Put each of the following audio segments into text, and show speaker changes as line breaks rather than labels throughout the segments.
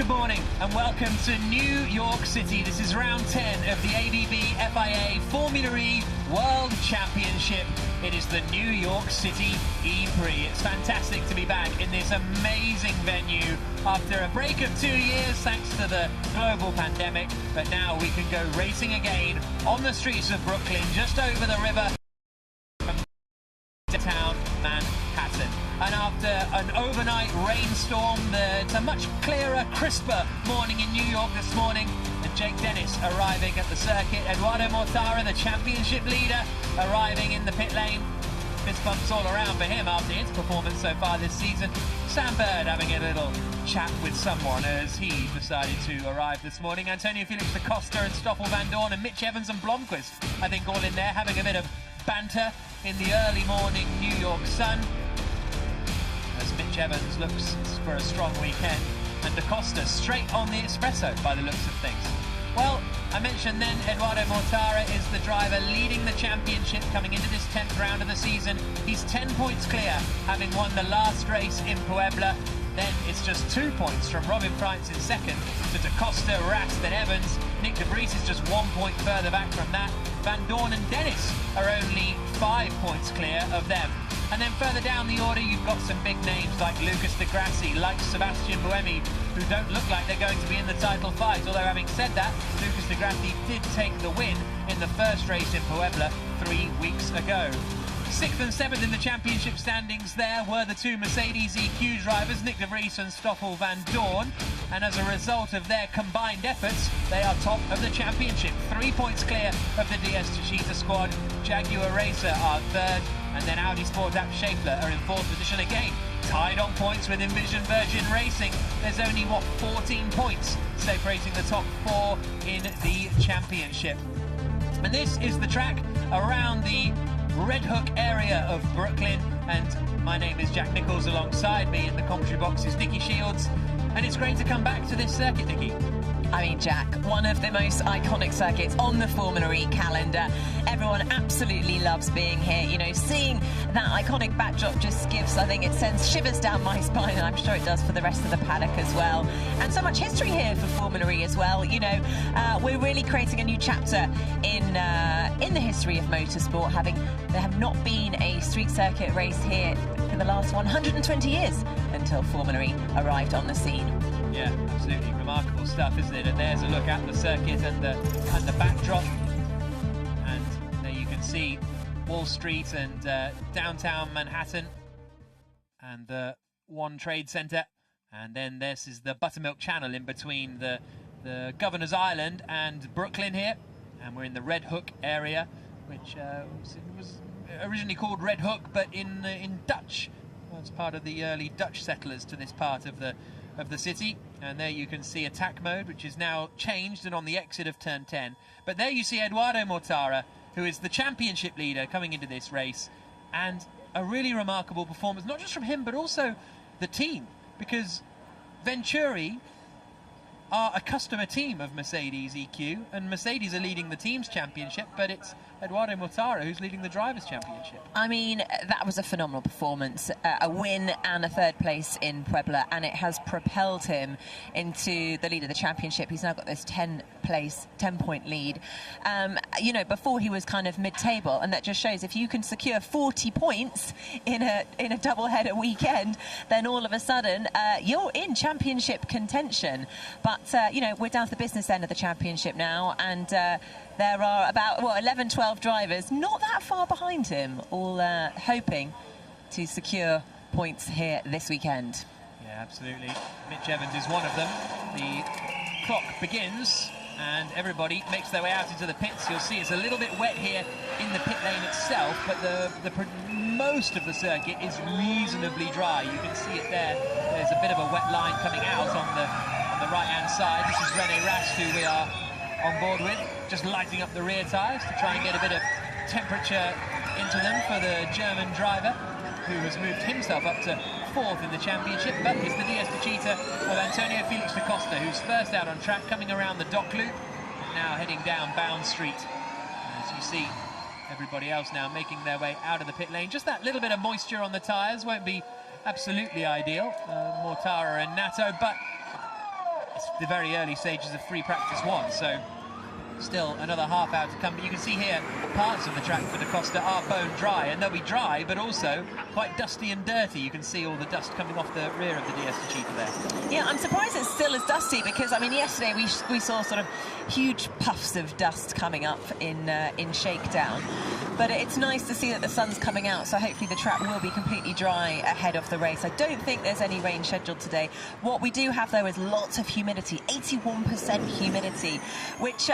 Good morning and welcome to New York City. This is round 10 of the ABB FIA Formula E World Championship. It is the New York City E-Prix. It's fantastic to be back in this amazing venue after a break of 2 years thanks to the global pandemic. But now we can go racing again on the streets of Brooklyn, just over the river from downtown Manhattan. And after an overnight rainstorm, it's a much clearer, crisper morning in New York this morning. And Jake Dennis arriving at the circuit. Eduardo Mortara, the championship leader, arriving in the pit lane. Fist bumps all around for him after his performance so far this season. Sam Bird having a little chat with someone as he decided to arrive this morning. Antonio Felix da Costa and Stoffel Van Dorn and Mitch Evans and Blomqvist, I think, all in there having a bit of banter in the early morning New York sun. As Mitch Evans looks for a strong weekend, and da Costa straight on the espresso by the looks of things. Well, I mentioned then Eduardo Mortara is the driver leading the championship coming into this 10th round of the season. He's 10 points clear, having won the last race in Puebla. Then it's just 2 points from Robin Freitz in second to da Costa, Rast and Evans. Nick de Vries is just 1 point further back from that. Van Dorn and Dennis are only 5 points clear of them. And then further down the order, you've got some big names like Lucas de Grassi, like Sebastian Buemi, who don't look like they're going to be in the title fight. Although having said that, Lucas de Grassi did take the win in the first race in Puebla 3 weeks ago. 6th and 7th in the championship standings there were the two Mercedes EQ drivers, Nick de Vries and Stoffel Van Dorn. And as a result of their combined efforts, they are top of the championship. 3 points clear of the DS Techeetah squad. Jaguar Racer are third, and then Audi Sport App Schaeffler are in fourth position again. Tied on points with Envision Virgin Racing. There's only, 14 points separating the top four in the championship. And this is the track around the Red Hook area of Brooklyn, and my name is Jack Nichols. Alongside me in the commentary box is Nikki Shields, and it's great to come back to this circuit, Nikki.
I mean, Jack, one of the most iconic circuits on the Formula E calendar. Everyone absolutely loves being here. You know, seeing that iconic backdrop just gives, I think it sends shivers down my spine, and I'm sure it does for the rest of the paddock as well. And so much history here for Formula E as well. You know, we're really creating a new chapter in the history of motorsport, there have not been a street circuit race here for the last 120 years until Formula E arrived on the scene.
Yeah, absolutely remarkable stuff, isn't it? And there's a look at the circuit and the backdrop. And there you can see Wall Street and downtown Manhattan and the One Trade Center. And then this is the Buttermilk Channel in between the Governor's Island and Brooklyn here. And we're in the Red Hook area, which was originally called Red Hook, but in Dutch. Well, it's part of the early Dutch settlers to this part of the city. And there you can see attack mode, which is now changed and on the exit of turn 10. But there you see Eduardo Mortara, who is the championship leader coming into this race, and a really remarkable performance, not just from him but also the team, because Venturi are a customer team of Mercedes EQ, and Mercedes are leading the team's championship, but it's Eduardo Mortara who's leading the drivers' championship.
I mean, that was a phenomenal performance, a win and a third place in Puebla, and it has propelled him into the lead of the championship. He's now got this 10-point lead. You know, before he was kind of mid-table, and that just shows if you can secure 40 points in a double-header weekend, then all of a sudden you're in championship contention. But you know, we're down to the business end of the championship now, and there are about 11, 12 drivers not that far behind him, all hoping to secure points here this weekend.
Yeah, absolutely. Mitch Evans is one of them. The clock begins and everybody makes their way out into the pits. You'll see it's a little bit wet here in the pit lane itself, but most of the circuit is reasonably dry. You can see it there. There's a bit of a wet line coming out on the right-hand side. This is René Rast, who we are on board with, just lighting up the rear tyres to try and get a bit of temperature into them for the German driver, who has moved himself up to fourth in the championship. But it's the DS Techeetah of Antonio Felix da Costa, who's first out on track, coming around the dock loop, now heading down Bound Street. As you see, everybody else now making their way out of the pit lane. Just that little bit of moisture on the tyres won't be absolutely ideal. Mortara and Nato, but it's the very early stages of free practice 1, so still another half hour to come. But you can see here parts of the track for Da Costa are bone dry, and they'll be dry but also quite dusty and dirty. You can see all the dust coming off the rear of the DS Cheetah there.
Yeah, I'm surprised it's still as dusty, because I mean yesterday we saw sort of huge puffs of dust coming up in shakedown, but it's nice to see that the sun's coming out, so hopefully the track will be completely dry ahead of the race. I don't think there's any rain scheduled today. What we do have though is lots of humidity, 81% humidity, which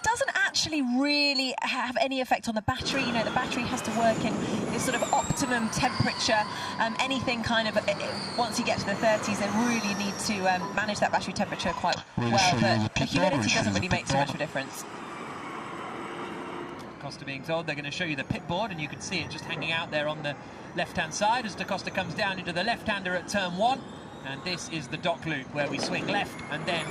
doesn't actually really have any effect on the battery. You know, the battery has to work in this sort of optimum temperature. Anything kind of, once you get to the 30s, they really need to manage that battery temperature quite well, but the humidity doesn't really make too much of a difference.
Costa being told they're going to show you the pit board, and you can see it just hanging out there on the left-hand side as Da Costa comes down into the left-hander at turn 1, and this is the dock loop where we swing left, and then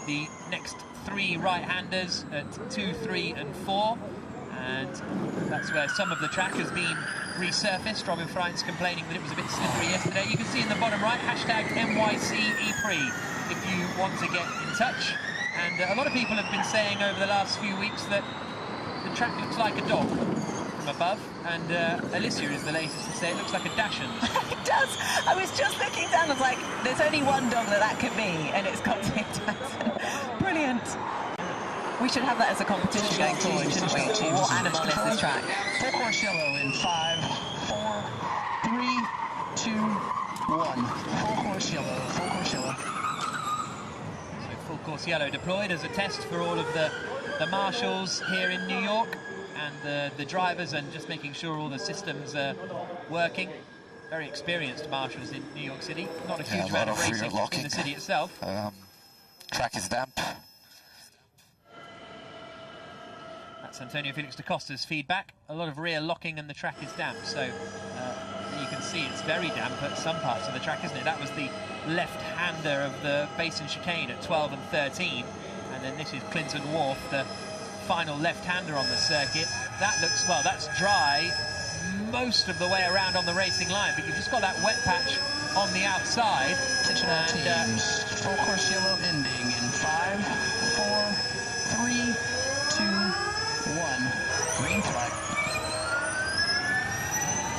the next 3 right-handers at 2, 3 and 4, and that's where some of the track has been resurfaced. Robin Freins complaining that it was a bit slippery yesterday. You can see in the bottom right, hashtag NYC E-Prix if you want to get in touch. And a lot of people have been saying over the last few weeks that the track looks like a dog from above, and Alicia is the latest to say it looks like a Dachshund.
It does. I was just looking down, I was like, there's only one dog that could be, and it's got to be Dachshund. Brilliant. We should have that as a competition going forward, shouldn't we? What animal is this track?
Full course yellow in 5, 4, 3, 2, 1. Full course yellow, full course yellow.
So full course yellow deployed as a test for all of the marshals here in New York and the drivers, and just making sure all the systems are working. Very experienced marshals in New York City. Not a huge amount of racing in the city itself.
Track is damp.
That's Antonio Felix da Costa's feedback. A lot of rear locking and the track is damp, so you can see it's very damp at some parts of the track, isn't it? That was the left-hander of the Basin chicane at 12 and 13, and then this is Clinton Wharf, the final left-hander on the circuit. That looks, well, that's dry most of the way around on the racing line, but you've just got that wet patch on the outside.
Attention all teams, full course yellow ending in 5, 4, 3, 2, 1. Green flag.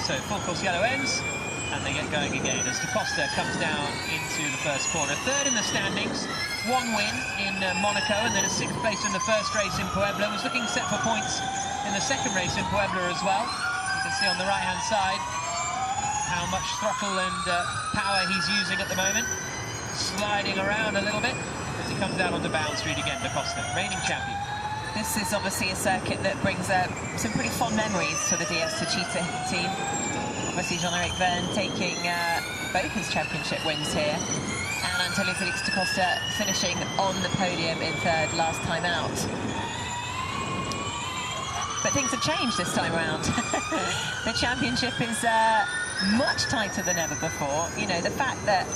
So full course yellow ends, and they get going again as Da Costa comes down into the first corner. Third in the standings, 1 win in Monaco, and then a 6th place in the first race in Puebla. Was looking set for points in the second race in Puebla as well. You can see on the right-hand side how much throttle and power he's using at the moment. Sliding around a little bit as he comes down onto Bound Street again, Da Costa, reigning champion.
This is obviously a circuit that brings some pretty fond memories to the DS Cheetah team. Obviously Jean-Eric Verne taking both his championship wins here, and Antonio Felix da Costa finishing on the podium in 3rd last time out. But things have changed this time around. The championship is much tighter than ever before. You know, the fact that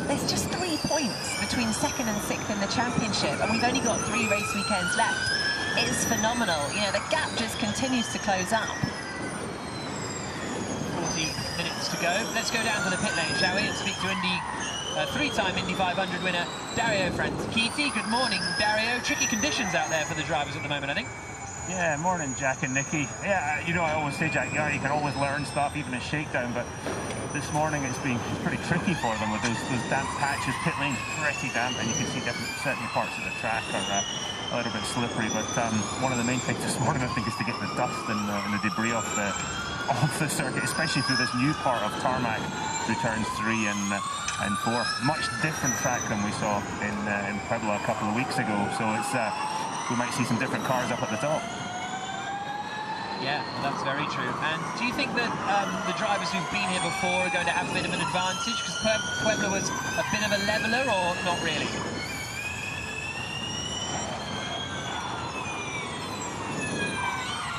there's just 3 points between 2nd and 6th in the championship, and we've only got 3 race weekends left. It's phenomenal. You know, the gap just continues to close up.
40 minutes to go. Let's go down to the pit lane, shall we, and speak to Indy, 3-time Indy 500 winner Dario Franchitti. Good morning, Dario. Tricky conditions out there for the drivers at the moment, I think.
Yeah, morning, Jack and Nicky. Yeah, you know, I always say, Jack, yeah, you can always learn stuff, even in shakedown, but this morning it's been pretty tricky for them with those damp patches. Pit lane's pretty damp, and you can see certain parts of the track are a little bit slippery, but one of the main things this morning, I think, is to get the dust and the debris off the circuit, especially through this new part of tarmac through turns 3 and 4. Much different track than we saw in Puebla a couple of weeks ago, so it's we might see some different cars up at the top.
Yeah, well, that's very true. And do you think that the drivers who've been here before are going to have a bit of an advantage? Because Puebla was a bit of a leveler, or not really?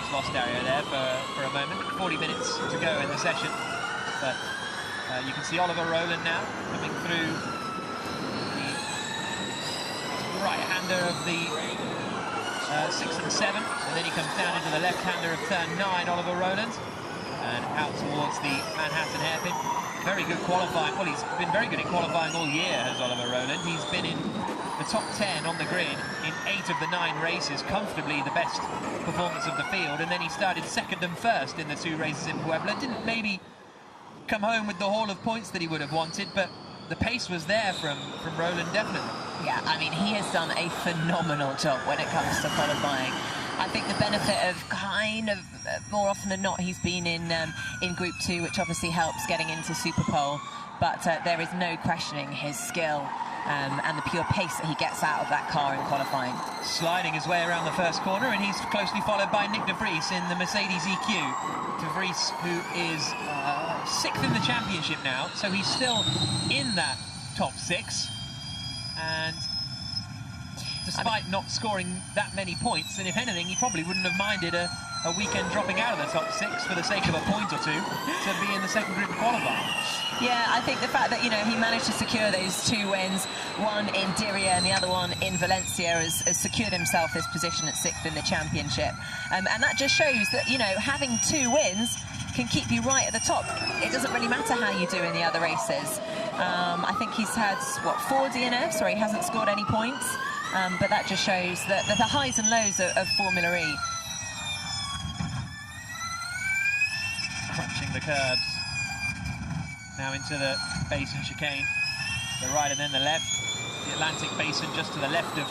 Just lost Dario there for a moment. 40 minutes to go in the session. But you can see Oliver Rowland now coming through the right-hander of the 6 and 7, and then he comes down into the left-hander of turn 9, Oliver Rowland, and out towards the Manhattan hairpin. Very good qualifying. Well, he's been very good in qualifying all year, has Oliver Rowland. He's been in the top 10 on the grid in 8 of the 9 races, comfortably the best performance of the field, and then he started second and first in the 2 races in Puebla. Didn't maybe come home with the haul of points that he would have wanted, but the pace was there from Roland, definitely.
Yeah, I mean, he has done a phenomenal job when it comes to qualifying. I think the benefit of kind of more often than not, he's been in Group 2, which obviously helps getting into Superpole, but there is no questioning his skill and the pure pace that he gets out of that car in qualifying.
Sliding his way around the first corner, and he's closely followed by Nick de Vries in the Mercedes EQ. De Vries, who is 6th in the championship now, so he's still in that top 6. And despite not scoring that many points, and if anything, he probably wouldn't have minded a weekend dropping out of the top 6 for the sake of a point or 2 to be in the second group of qualifying.
Yeah, I think the fact that, you know, he managed to secure those 2 wins, one in Diriyah and the other one in Valencia, has secured himself his position at 6th in the championship. And that just shows that, you know, having 2 wins can keep you right at the top. It doesn't really matter how you do in the other races. I think he's had, what, 4 DNFs where he hasn't scored any points. But that just shows that the highs and lows of Formula E.
Crunching the curbs. Now into the Basin chicane. The right and then the left. The Atlantic Basin just to the left of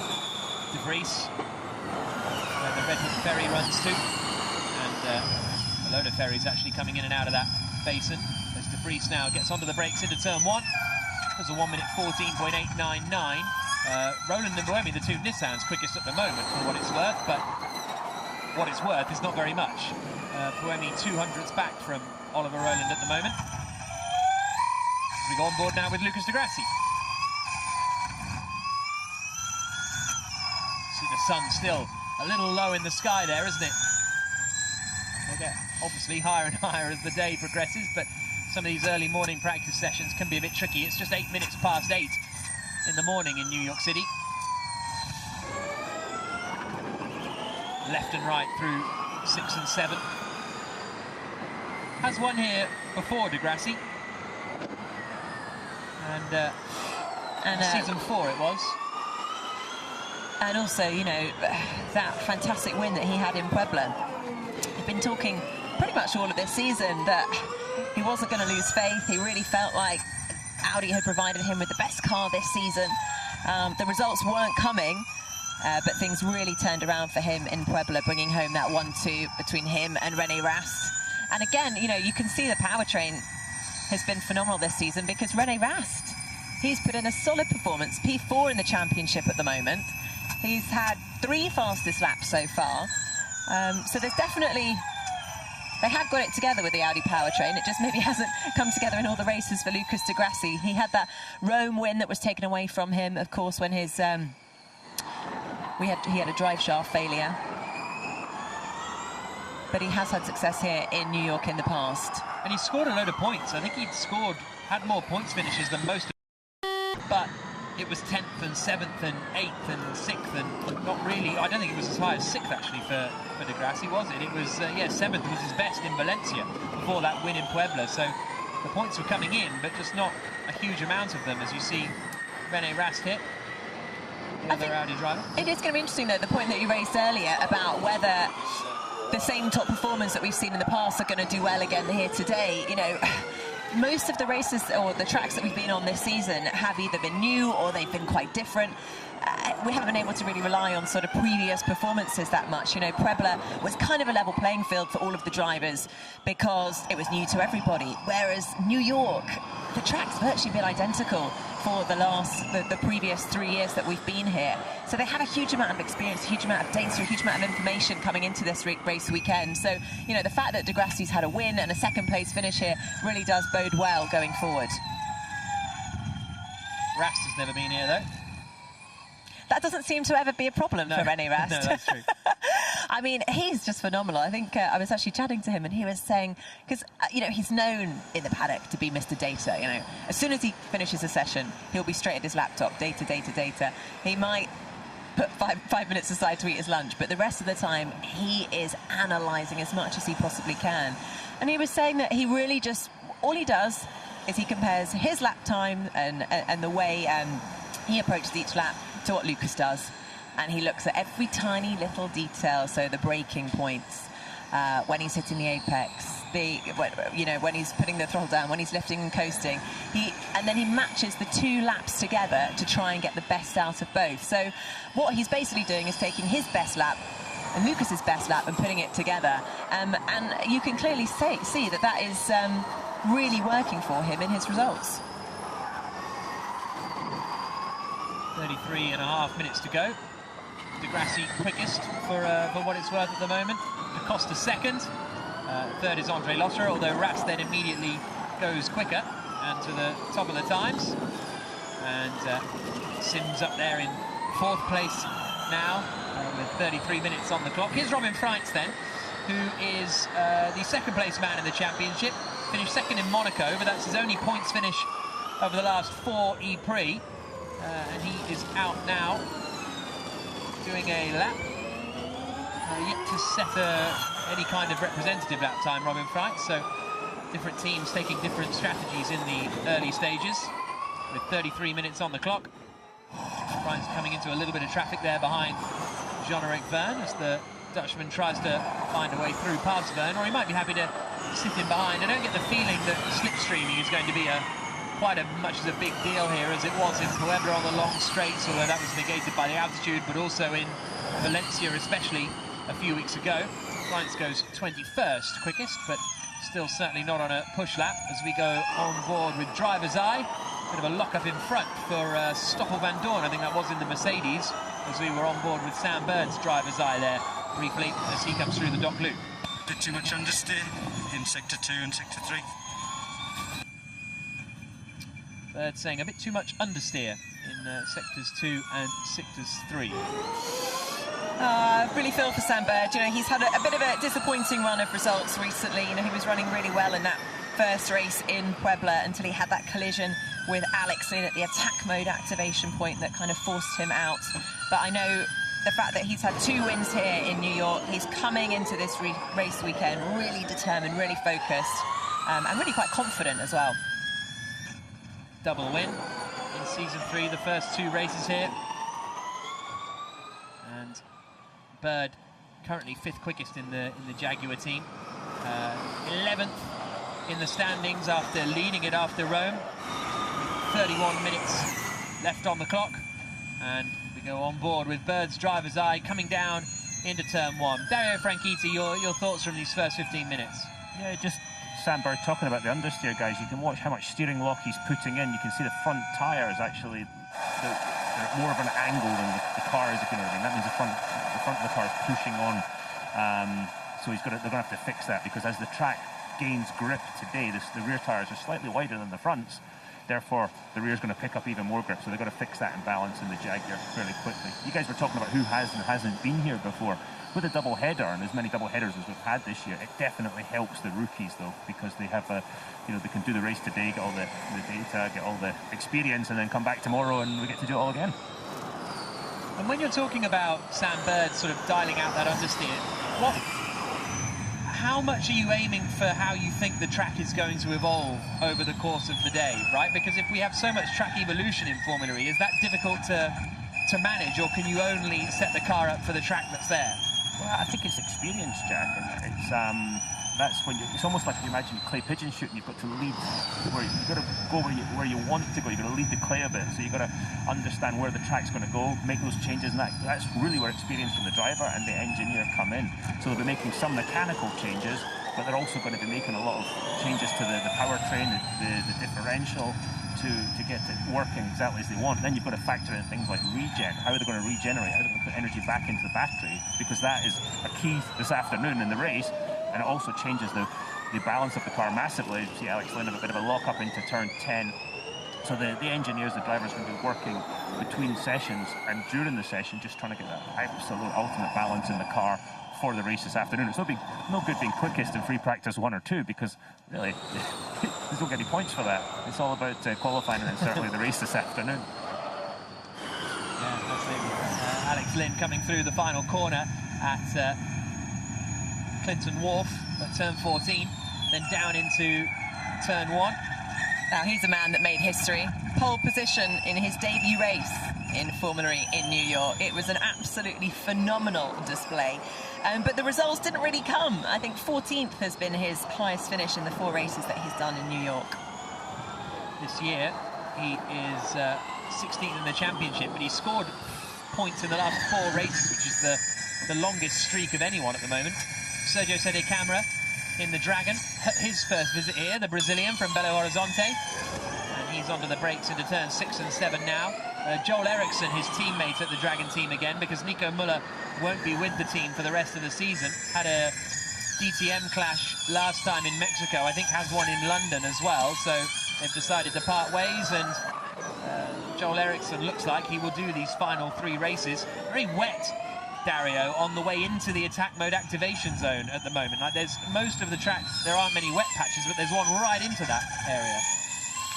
de Vries, where the Redwood Ferry runs to. And a load of ferries actually coming in and out of that basin. As de Vries now gets onto the brakes into turn 1. There's a 1 minute 14.899. Roland and Buemi, the 2 Nissans, quickest at the moment for what it's worth, but what it's worth is not very much. Buemi 200ths back from Oliver Roland at the moment. We go on board now with Lucas de Grassi. See the sun still a little low in the sky there, isn't it? We'll get obviously higher and higher as the day progresses, but some of these early morning practice sessions can be a bit tricky. It's just 8 minutes past 8 in the morning in New York City. Left and right through 6 and 7. Has won here before de Grassi. And season 4 it was.
And also, you know, that fantastic win that he had in Puebla. He'd been talking pretty much all of this season that he wasn't going to lose faith. He really felt like Audi had provided him with the best car this season. The results weren't coming, but things really turned around for him in Puebla, bringing home that 1-2 between him and René Rast. And again, you know, you can see the powertrain has been phenomenal this season because René Rast, he's put in a solid performance, P4 in the championship at the moment. He's had 3 fastest laps so far. So there's definitely, they have got it together with the Audi powertrain. It just maybe hasn't come together in all the races for Lucas de Grassi. He had that Rome win that was taken away from him, of course, when his he had a drive shaft failure. But he has had success here in New York in the past.
And he scored a load of points. I think had more points finishes than most, but it was 10th and 7th and 8th and 6th and not really, I don't think it was as high as 6th actually for de Grassi, was it? It was, yeah, 7th was his best in Valencia before that win in Puebla. So the points were coming in, but just not a huge amount of them, as you see René Rast hit, the other Audi driver.
It is going to be interesting, though, the point that you raised earlier about whether the same top performers that we've seen in the past are going to do well again here today. You know, most of the races or the tracks that we've been on this season have either been new or they've been quite different. We haven't been able to really rely on sort of previous performances that much. You know, Puebla was kind of a level playing field for all of the drivers because it was new to everybody, whereas New York, the track's virtually been identical for the previous 3 years that we've been here. So they had a huge amount of experience, a huge amount of data, a huge amount of information coming into this race weekend. So, you know, the fact that de Grassi's had a win and a second place finish here really does bode well going forward.
Rast has never been here, though.
That doesn't seem to ever be a problem for René Rast.
No, that's true.
I mean, he's just phenomenal. I think I was actually chatting to him and he was saying, because, you know, he's known in the paddock to be Mr. Data, you know. As soon as he finishes a session, he'll be straight at his laptop, data, data, data. He might put five minutes aside to eat his lunch, but the rest of the time, he is analysing as much as he possibly can. And he was saying that he really just, all he does is he compares his lap time and the way he approaches each lap to what Lucas does, and he looks at every tiny little detail. So the braking points, when he's hitting the apex, when he's putting the throttle down, when he's lifting and coasting, and then he matches the 2 laps together to try and get the best out of both. So what he's basically doing is taking his best lap and Lucas's best lap and putting it together, and you can clearly see that is really working for him in his results.
33.5 minutes to go. Degrassi quickest for what it's worth at the moment. Acosta second. Third is Andre Lotterer, although Ras then immediately goes quicker and to the top of the times. And Sims up there in 4th place now with 33 minutes on the clock. Here's Robin Freitz then, who is the 2nd place man in the championship. Finished 2nd in Monaco, but that's his only points finish over the last 4 E-Prix. And he is out now doing a lap. Yet to set any kind of representative lap time, Robin Freitz. So different teams taking different strategies in the early stages with 33 minutes on the clock. Freitz coming into a little bit of traffic there behind Jean-Eric Verne as the Dutchman tries to find a way through past Verne, or he might be happy to sit in behind. I don't get the feeling that slipstreaming is going to be quite as much as a big deal here as it was in Puebla on the long straights, although that was negated by the altitude, but also in Valencia especially a few weeks ago. Freitz goes 21st quickest, but still certainly not on a push lap as we go on board with driver's eye. Bit of a lock-up in front for Stoffel van Doorn, I think that was in the Mercedes, as we were on board with Sam Bird's driver's eye there briefly as he comes through the dock loop.
Bit too much understeer in sector 2 and sector 3.
Bird saying a bit too much understeer in sectors 2 and sectors 3.
I really feel for Sam Bird. You know, he's had a bit of a disappointing run of results recently. You know, he was running really well in that first race in Puebla until he had that collision with Alex in at the attack mode activation point that kind of forced him out. But I know the fact that he's had 2 wins here in New York, he's coming into this race weekend really determined, really focused, and really quite confident as well.
Double win in season 3, the first 2 races here. And Bird currently 5th quickest in the Jaguar team. 11th in the standings after leading it after Rome. 31 minutes left on the clock. And we go on board with Bird's driver's eye coming down into turn 1. Dario Franchitti, your thoughts from these first 15 minutes?
Yeah, just Sam Bird talking about the understeer, guys. You can watch how much steering lock he's putting in. You can see the front tyres actually, they're more of an angle than the car is going to be. That means the front of the car is pushing on. So they're going to have to fix that, because as the track gains grip today, the rear tyres are slightly wider than the fronts. Therefore, the rear is going to pick up even more grip. So they've got to fix that imbalance in the Jaguar fairly quickly. You guys were talking about who has and hasn't been here before. With a double header, and as many double headers as we've had this year, it definitely helps the rookies though, because they have they can do the race today, get all the data, get all the experience, and then come back tomorrow and we get to do it all again.
And when you're talking about Sam Bird sort of dialing out that understeer, how much are you aiming for how you think the track is going to evolve over the course of the day, right? Because if we have so much track evolution in Formula E, is that difficult to manage, or can you only set the car up for the track that's there?
Well, I think it's experience, Jack, and that's when it's almost like you imagine clay pigeon shooting. You've got to lead you've got to go where you want to go. You've got to lead the clay a bit, so you've got to understand where the track's going to go, make those changes, and that's really where experience from the driver and the engineer come in. So they'll be making some mechanical changes, but they're also going to be making a lot of changes to the powertrain, the differential, to get it working exactly as they want. Then you've got to factor in things like regen. How are they going to regenerate? How are they going to put energy back into the battery? Because that is a key this afternoon in the race, and it also changes the balance of the car massively. You see Alex Lynn have a bit of a lock-up into turn 10. So the engineers, the drivers, are going to be working between sessions and during the session, just trying to get that absolute ultimate balance in the car for the race this afternoon. It's no good being quickest in free practice 1 or 2, because really you don't get any points for that. It's all about qualifying and certainly the race this afternoon.
Yeah, absolutely. Alex Lynn coming through the final corner at Clinton Wharf at turn 14, then down into turn 1.
Now, he's a man that made history. Pole position in his debut race in Formula E in New York. It was an absolutely phenomenal display. But the results didn't really come. I think 14th has been his highest finish in the 4 races that he's done in New York.
This year, he is 16th in the championship, but he scored points in the last 4 races, which is the longest streak of anyone at the moment. Sergio Sede Câmara in the Dragon, his first visit here, the Brazilian from Belo Horizonte. And he's onto the brakes into turns 6 and 7 now. Joel Eriksson, his teammate at the Dragon team again, because Nico Müller won't be with the team for the rest of the season. Had a DTM clash last time in Mexico, I think has one in London as well, so they've decided to part ways, and Joel Eriksson looks like he will do these final 3 races. Very wet, Dario, on the way into the attack mode activation zone at the moment. Like, there's most of the track, there aren't many wet patches, but there's one right into that area.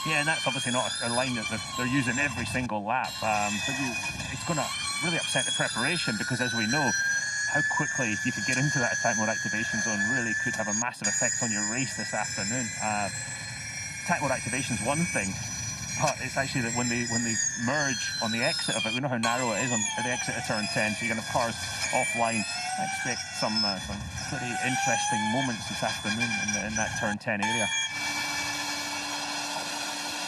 Yeah, and that's obviously not a line that they're using every single lap, but it's going to really upset the preparation, because as we know, how quickly you could get into that attack mode activation zone really could have a massive effect on your race this afternoon. Attack mode activation is one thing, but it's actually that when they merge on the exit of it, we know how narrow it is on the exit of turn 10, so you're going to have cars offline. I expect some pretty interesting moments this afternoon in that turn 10 area.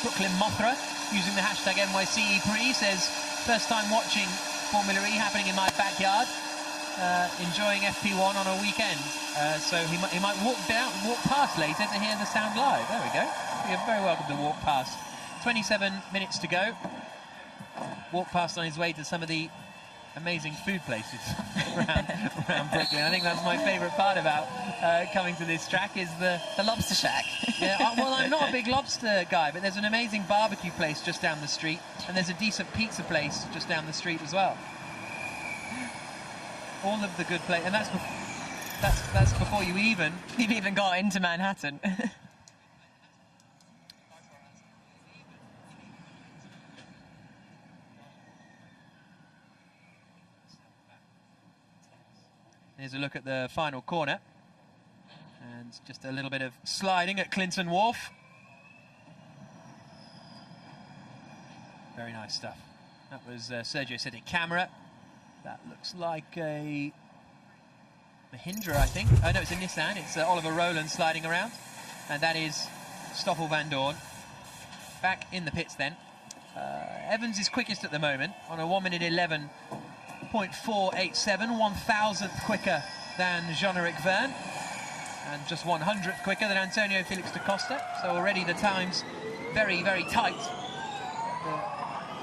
Brooklyn Mothra, using the hashtag NYC E-Prix, says, first time watching Formula E happening in my backyard, enjoying FP1 on a weekend. So he might walk past later to hear the sound live. There we go. You're very welcome to walk past. 27 minutes to go. Walk past on his way to some of the amazing food places around Brooklyn. I think that's my favourite part about coming to this track is the
lobster shack.
Yeah, well, I'm not a big lobster guy, but there's an amazing barbecue place just down the street, and there's a decent pizza place just down the street as well. All of the good places, and that's before you've even
got into Manhattan.
Here's a look at the final corner. And just a little bit of sliding at Clinton Wharf. Very nice stuff. That was Sergio Sede Câmara. That looks like a Mahindra, I think. Oh, no, it's a Nissan. It's Oliver Rowland sliding around. And that is Stoffel van Dorn. Back in the pits then. Evans is quickest at the moment on a 1 minute 11.487, 1,000th quicker than Jean-Eric Verne, and just 100th quicker than Antonio Felix da Costa. So already the times very, very tight at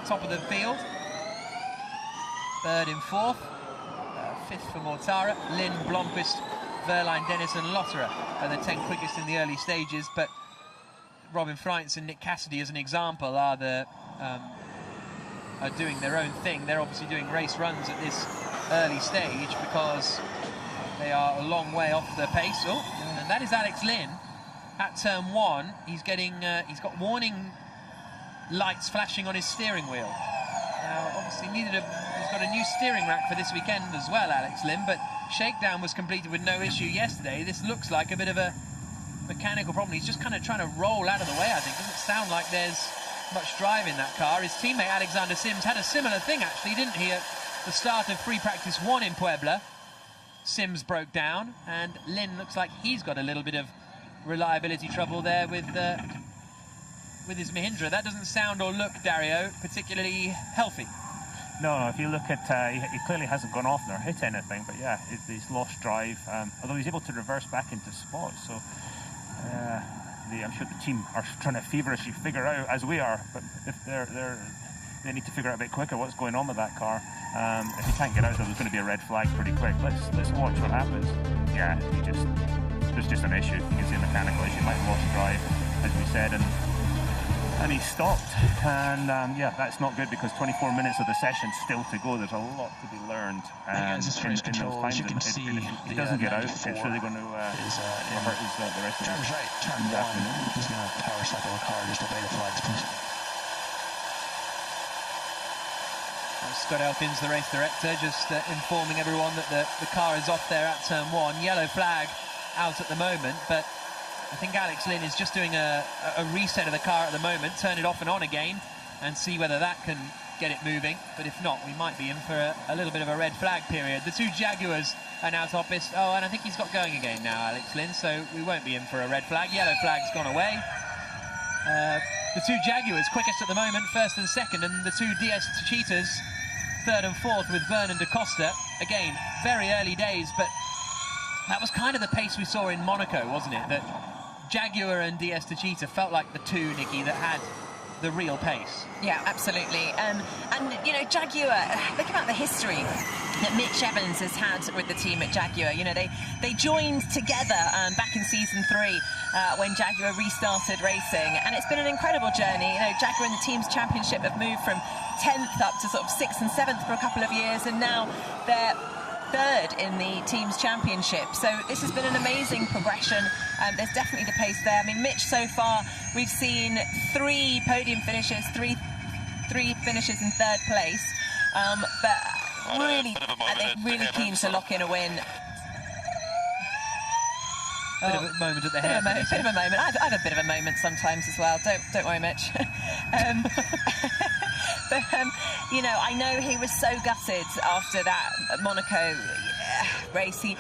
the top of the field. 3rd and 4th, 5th for Mortara. Lynn, Blomqvist, Verline, Dennis and Lotterer are the 10 quickest in the early stages, but Robin Freitz and Nick Cassidy, as an example, are doing their own thing. They're obviously doing race runs at this early stage because they are a long way off the pace. Oh, and that is Alex Lynn at turn 1. He's he's got warning lights flashing on his steering wheel. Now, obviously, he's got a new steering rack for this weekend as well, Alex Lynn, but shakedown was completed with no issue yesterday. This looks like a bit of a mechanical problem. He's just kind of trying to roll out of the way, I think. Doesn't sound like there's much drive in that car. His teammate Alexander Sims had a similar thing, actually, didn't he, at the start of free practice 1 in Puebla. Sims broke down, and Lynn looks like he's got a little bit of reliability trouble there with his Mahindra. That doesn't sound or look, Dario, particularly healthy.
No, if you look at, he clearly hasn't gone off nor hit anything, but yeah, he's lost drive, although he's able to reverse back into spots, so I'm sure the team are trying to feverishly figure out, as we are, but if they need to figure out a bit quicker what's going on with that car. If he can't get out, there's going to be a red flag pretty quick. Let's watch what happens. Yeah, there's just an issue. You can see a mechanical issue. He might have lost drive, as we said, and he stopped. And yeah, that's not good because 24 minutes of the session still to go. There's a lot to be learned.
And as far as control, as you can see,
if he doesn't get out, it's really going to hurt the rest of the
turns right, turn 1. He's going to power cycle the car, just obey the flags, please.
Scott Elkins, the race director, just informing everyone that the car is off there at turn 1. Yellow flag out at the moment, but I think Alex Lynn is just doing a reset of the car at the moment, turn it off and on again, and see whether that can get it moving, but if not, we might be in for a little bit of a red flag period. The two Jaguars are now toppest. Oh, and I think he's got going again now, Alex Lynn, so we won't be in for a red flag. Yellow flag's gone away. The two Jaguars quickest at the moment, first and second, and the two DS Cheetahs third and fourth with Vernon da Costa. Again, very early days, but that was kind of the pace we saw in Monaco, wasn't it? That Jaguar and DS Cheetah felt like the two, Nikki, that had the real pace.
Yeah, absolutely. And you know, Jaguar, think about the history that Mitch Evans has had with the team at Jaguar. You know, they joined together back in season 3 when Jaguar restarted racing, and it's been an incredible journey. You know, Jaguar in the team's championship have moved from 10th up to sort of 6th and 7th for a couple of years, and now they're third in the team's championship. So this has been an amazing progression. There's definitely the pace there. I mean, Mitch, so far we've seen 3 podium finishes, three finishes in third place, but really they're really keen to lock in a win.
Bit of a moment at the head.
Bit of a moment. I have a bit of a moment sometimes as well. Don't worry, Mitch. But you know, I know he was so gutted after that Monaco race. He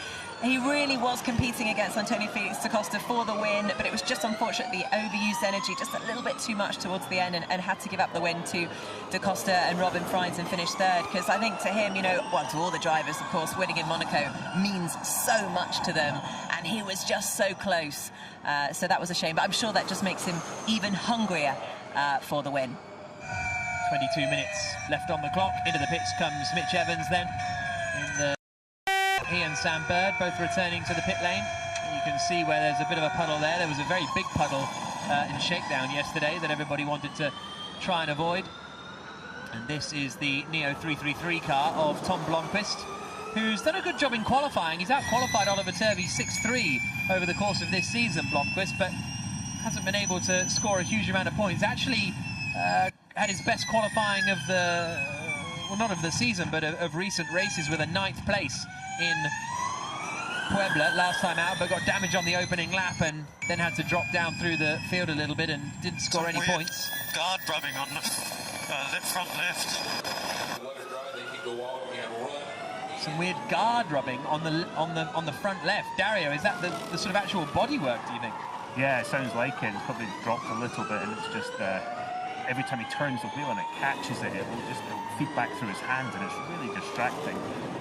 really was competing against Antonio Felix da Costa for the win, but it was just unfortunately overused energy just a little bit too much towards the end, and had to give up the win to da Costa and Robin Frijns and finish third, because I think to him, you know, well, to all the drivers, of course, winning in Monaco means so much to them, and he was just so close. So that was a shame, but I'm sure that just makes him even hungrier for the win.
22 minutes left on the clock. Into the pits comes Mitch Evans then. He and Sam Bird both returning to the pit lane. And you can see where there's a bit of a puddle there. There was a very big puddle in shakedown yesterday that everybody wanted to try and avoid. And this is the Neo 333 car of Tom Blomqvist, who's done a good job in qualifying. He's out-qualified Oliver Turvey 6-3 over the course of this season, Blomqvist, but hasn't been able to score a huge amount of points. Actually had his best qualifying of the, well, not of the season, but of recent races, with a 9th place in Puebla last time out, but got damage on the opening lap and then had to drop down through the field a little bit and didn't score any points.
Guard rubbing on the front left.
Some weird guard rubbing on the front left. Dario, is that the sort of actual bodywork, do you think?
Yeah, it sounds like it. It's probably dropped a little bit, and it's just every time he turns the wheel and it catches it, it'll feed back through his hands, and it's really distracting.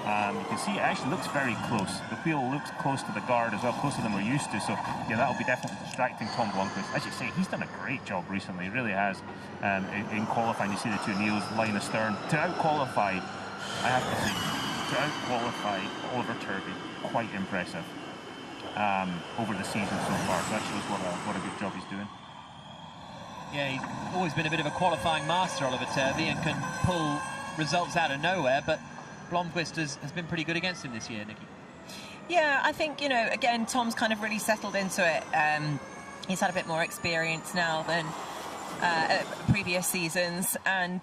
You can see it actually looks very close. The wheel looks close to the guard as well, closer than we're used to. So yeah, that'll be definitely distracting Tom Blomqvist. As you say, he's done a great job recently. He really has. In qualifying, you see the two Neos line astern. To out-qualify, I have to say, to out-qualify Oliver Turvey, quite impressive over the season so far. So that shows what a good job he's doing.
Yeah, he's always been a bit of a qualifying master, Oliver Turvey, and can pull results out of nowhere, but Blomqvist has been pretty good against him this year, Nikki.
Yeah, I think, you know, again, Tom's kind of really settled into it. He's had a bit more experience now than previous seasons, and,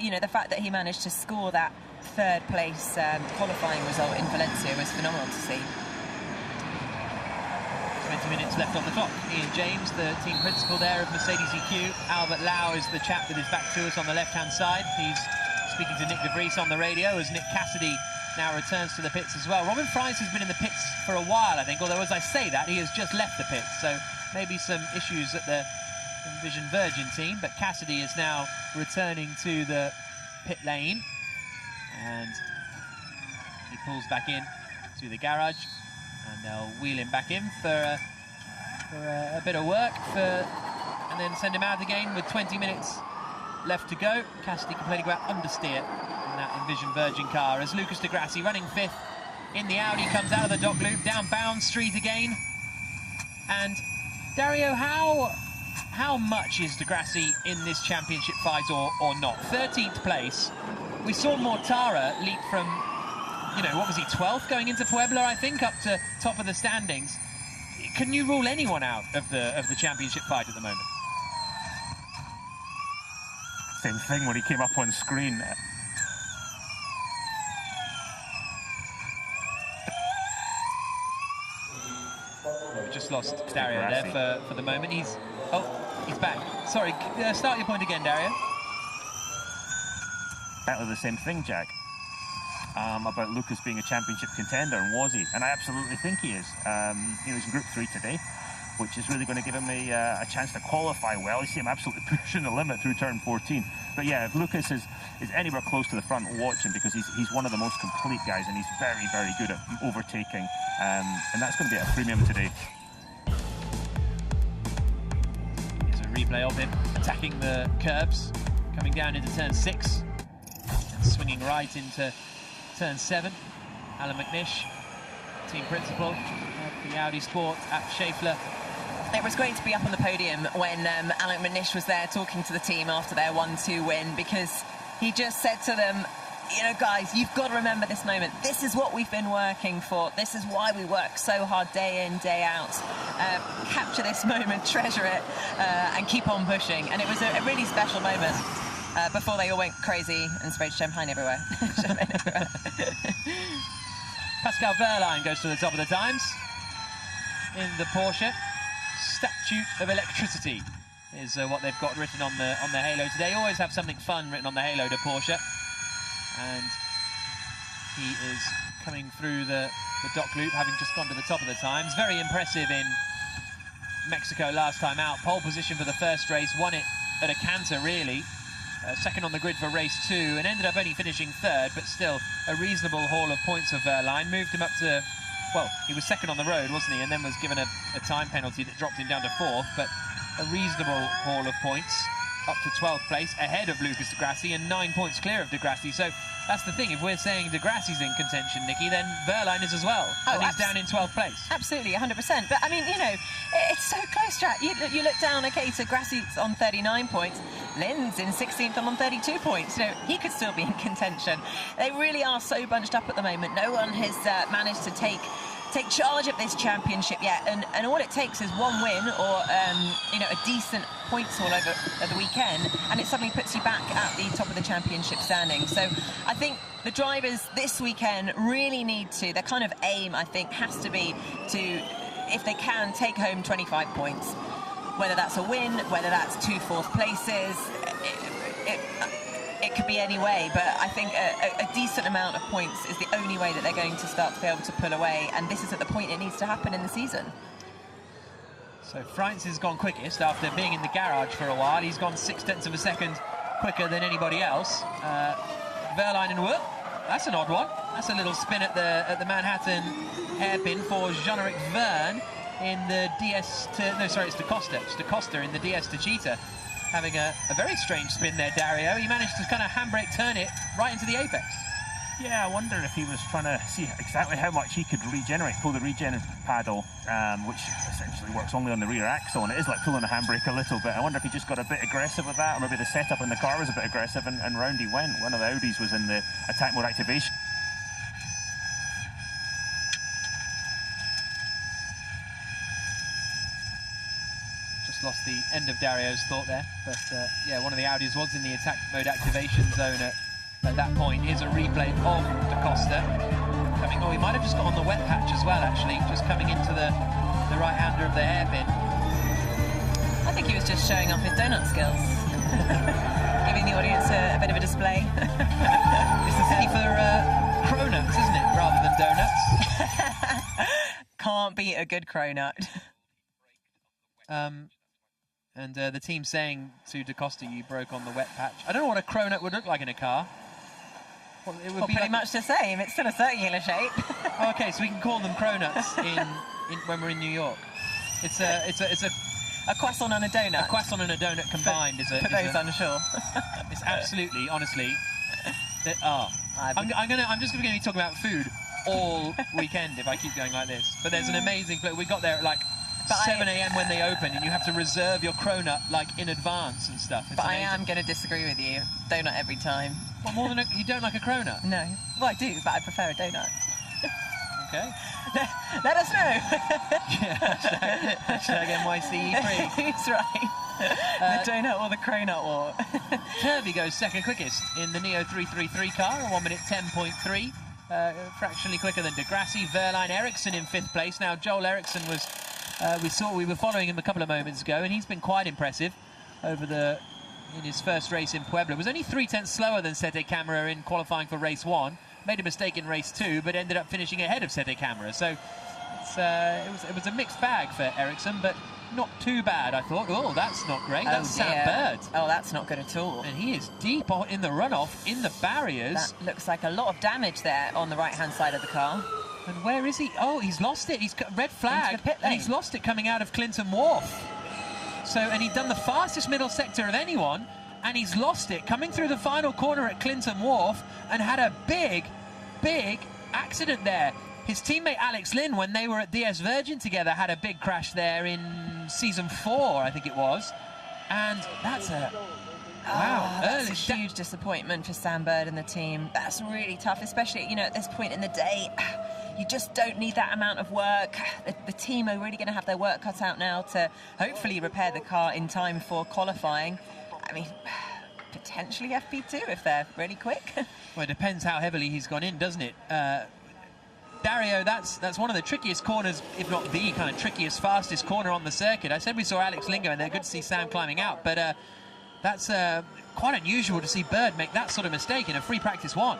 you know, the fact that he managed to score that third place qualifying result in Valencia was phenomenal to see.
20 minutes left on the clock. Ian James, the team principal there of Mercedes EQ. Albert Lau is the chap with his back to us on the left-hand side. He's speaking to Nick de Vries on the radio as Nick Cassidy now returns to the pits as well. Robin Frijns has been in the pits for a while, I think, although as I say that, he has just left the pits, so maybe some issues at the Envision Virgin team, but Cassidy is now returning to the pit lane, and he pulls back in to the garage, and they'll wheel him back in for a bit of work, and then send him out again with 20 minutes left to go. Cassidy complaining about understeer in that Envision Virgin car, as Lucas Di Grassi, running 5th in the Audi, comes out of the dock loop, down Bound Street again. And Dario, how much is Di Grassi in this championship fight or not? 13th place. We saw Mortara leap from, you know, what was he, 12th going into Puebla, I think, up to top of the standings. Can you rule anyone out of the championship fight at the moment?
Same thing when he came up on screen.
We just lost Dario there for the moment. He's back. Sorry, start your point again, Dario.
exactly the same thing, Jack, about Lucas being a championship contender, and was he? And I absolutely think he is. He was in Group 3 today, which is really going to give him a chance to qualify well. You see him absolutely pushing the limit through turn 14. But yeah, if Lucas is anywhere close to the front, watch him, because he's one of the most complete guys, and he's very, very good at overtaking. And that's going to be at a premium today.
Here's a replay of him attacking the curbs, coming down into turn 6, and swinging right into turn 7. Alan McNish, team principal of the Audi Sport at Schaeffler.
It was great to be up on the podium when Alan McNish was there talking to the team after their 1-2 win, because he just said to them, you know, guys, you've got to remember this moment. This is what we've been working for. This is why we work so hard day in, day out. Capture this moment, treasure it, and keep on pushing. And it was a really special moment before they all went crazy and sprayed champagne everywhere.
Pascal Wehrlein goes to the top of the times in the Porsche. Statue of Electricity is what they've got written on the halo today. Always have something fun written on the halo to Porsche. And he is coming through the dock loop, having just gone to the top of the times. Very impressive in Mexico last time out. Pole position for the first race, won it at a canter, really. Second on the grid for race 2, and ended up only finishing 3rd, but still a reasonable haul of points of Wehrlein. Moved him up to, well, he was 2nd on the road, wasn't he? And then was given a time penalty that dropped him down to 4th, but a reasonable haul of points, up to 12th place, ahead of Lucas Di Grassi, and 9 points clear of Di Grassi. So that's the thing, if we're saying Di Grassi's in contention, Nikki, then Wehrlein is as well, and he's down in 12th place.
Absolutely, 100%. But I mean, you know, it's so close, Jack. You look down, okay, so Grassi's on 39 points, Lynn's in 16th and on 32 points. You know, he could still be in contention. They really are so bunched up at the moment. No one has managed to take charge of this championship yet, and all it takes is one win or you know, a decent points haul over the weekend, and it suddenly puts you back at the top of the championship standing. So I think the drivers this weekend really need to, their kind of aim, I think, has to be to, if they can, take home 25 points, whether that's a win, whether that's 2 4th places. It could be any way, but I think a decent amount of points is the only way that they're going to start to be able to pull away, and this is at the point it needs to happen in the season.
So Frantz has gone quickest after being in the garage for a while. He's gone 0.6 of a second quicker than anybody else. Wehrlein and Wood, that's an odd one. That's a little spin at the Manhattan hairpin for Jean-Eric Verne in the DS to, no, sorry, it's De Costa. It's De Costa in the DS to Cheetah. Having a very strange spin there, Dario. He managed to kind of handbrake turn it right into the apex.
Yeah, I wonder if he was trying to see exactly how much he could regenerate, pull the regen paddle, which essentially works only on the rear axle, and it is like pulling a handbrake a little bit. I wonder if he just got a bit aggressive with that, or maybe the setup in the car was a bit aggressive, and round he went. One of the Audis was in the attack mode activation.
Just lost the end of Dario's thought there, but yeah, one of the Audis was in the attack mode activation zone at that point. Here's a replay of Da Costa coming. Oh, he might have just got on the wet patch as well, actually, just coming into the right-hander of the hairpin.
I think he was just showing off his donut skills, giving the audience a bit of a display.
It's the city for cronuts, isn't it, rather than donuts?
Can't beat a good cronut.
And the team saying to Da Costa, you broke on the wet patch. I don't know what a cronut would look like in a car. Well, it would be
pretty
like
much the same. It's still a circular shape.
Oh, okay, so we can call them cronuts when we're in New York. It's a
croissant and a donut.
A croissant and a donut combined is a.
For those unsure.
It's absolutely, honestly. I'm just going to be talking about food all weekend if I keep going like this. But there's an amazing place. We got there at like 7 a.m. when they open, and you have to reserve your cronut like in advance and stuff.
But I am going to disagree with you. Donut every time.
Well, more than you don't like a cronut?
No. Well, I do, but I prefer a donut.
Okay.
Let us know.
Yeah, hashtag NYC E-Prix.
That's right. The donut or the cronut war.
Turvey goes second quickest in the Neo 333 car, 1 minute 10.3. Fractionally quicker than Di Grassi. Wehrlein, Ericsson in 5th place. Now, Joel Ericsson was, we were following him a couple of moments ago, and he's been quite impressive over the in his first race in Puebla. Was only 0.3 slower than Sete Camara in qualifying for race 1. Made a mistake in race 2, but ended up finishing ahead of Sete Camara. So it was a mixed bag for Ericsson, but not too bad, I thought. Oh, that's not great. That's Sam Bird.
Oh, that's not good at all.
And he is deep in the runoff, in the barriers.
That looks like a lot of damage there on the right-hand side of the car.
And where is he? Oh, he's lost it. He's got red flag.
Into the pit
And
lane.
he's lost it coming out of Clinton Wharf. So, and he'd done the fastest middle sector of anyone, and he's lost it coming through the final corner at Clinton Wharf and had a big accident there. His teammate Alex Lynn, when they were at DS Virgin together, had a big crash there in season 4, I think it was. And that's a... Wow,
that's a huge disappointment for Sam Bird and the team. That's really tough, especially, you know, at this point in the day. You just don't need that amount of work. The team are really going to have their work cut out now to hopefully repair the car in time for qualifying. I mean, potentially FP2 if they're really quick.
Well, it depends how heavily he's gone in, doesn't it? Dario, that's one of the trickiest corners, if not the kind of trickiest, fastest corner on the circuit. I said we saw Alex Lingo in there. Good to see Sam climbing out, but that's quite unusual to see Bird make that sort of mistake in a free practice 1.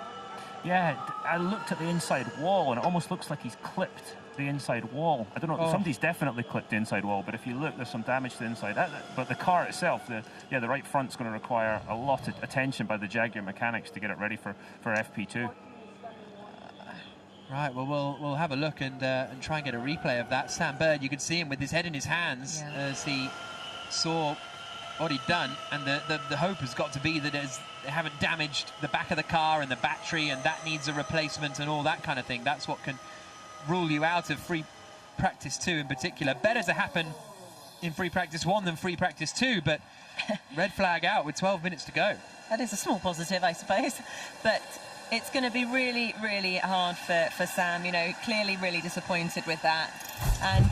Yeah, I looked at the inside wall, and it almost looks like he's clipped the inside wall. I don't know, somebody's definitely clipped the inside wall, but if you look, there's some damage to the inside. But the car itself, the right front's going to require a lot of attention by the Jaguar mechanics to get it ready for FP2.
Right, well, we'll have a look and try and get a replay of that. Sam Bird, you could see him with his head in his hands as he saw what he'd done, and the hope has got to be that they haven't damaged the back of the car and the battery, and that needs a replacement and all that kind of thing. That's what can rule you out of free practice 2 in particular. Better to happen in free practice 1 than free practice 2, but red flag out with 12 minutes to go.
That is a small positive, I suppose, but it's going to be really, really hard for Sam, you know, clearly really disappointed with that. And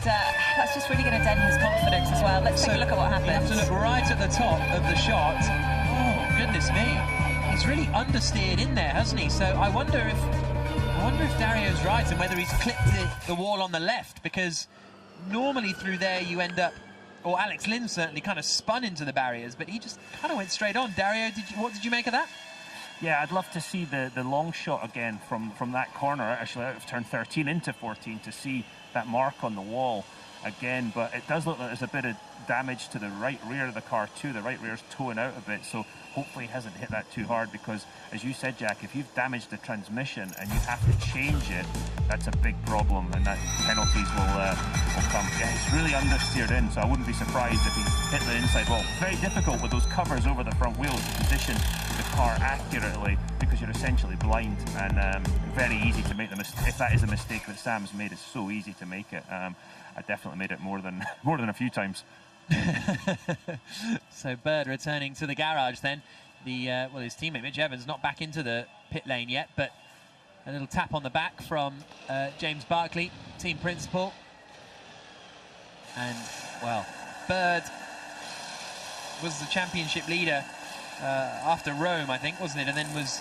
that's just really going to dent his confidence as well. Let's take a look at what happens.
You have to look right at the top of the shot. Oh, goodness me. He's really understeered in there, hasn't he? So I wonder if Dario's right and whether he's clipped the wall on the left, because normally through there you end up, or Alex Lynn certainly kind of spun into the barriers, but he just kind of went straight on. Dario, what did you make of that?
Yeah, I'd love to see the long shot again from that corner, actually out of turn 13 into 14, to see that mark on the wall again. But it does look like there's a bit of damage to the right rear of the car too. The right rear's towing out a bit, so hopefully he hasn't hit that too hard, because as you said, Jack, if you've damaged the transmission and you have to change it, that's a big problem, and that penalties will come. Yeah, it's really understeered in, so I wouldn't be surprised if he hit the inside wall. Very difficult with those covers over the front wheels to position the car accurately, because you're essentially blind, and very easy to make the mistake. If that is a mistake that Sam's made, it's so easy to make it. I definitely made it more than a few times.
So Bird returning to the garage then. His teammate Mitch Evans not back into the pit lane yet, but a little tap on the back from James Barkley, team principal. And, well, Bird was the championship leader after Rome, I think, wasn't it? And then was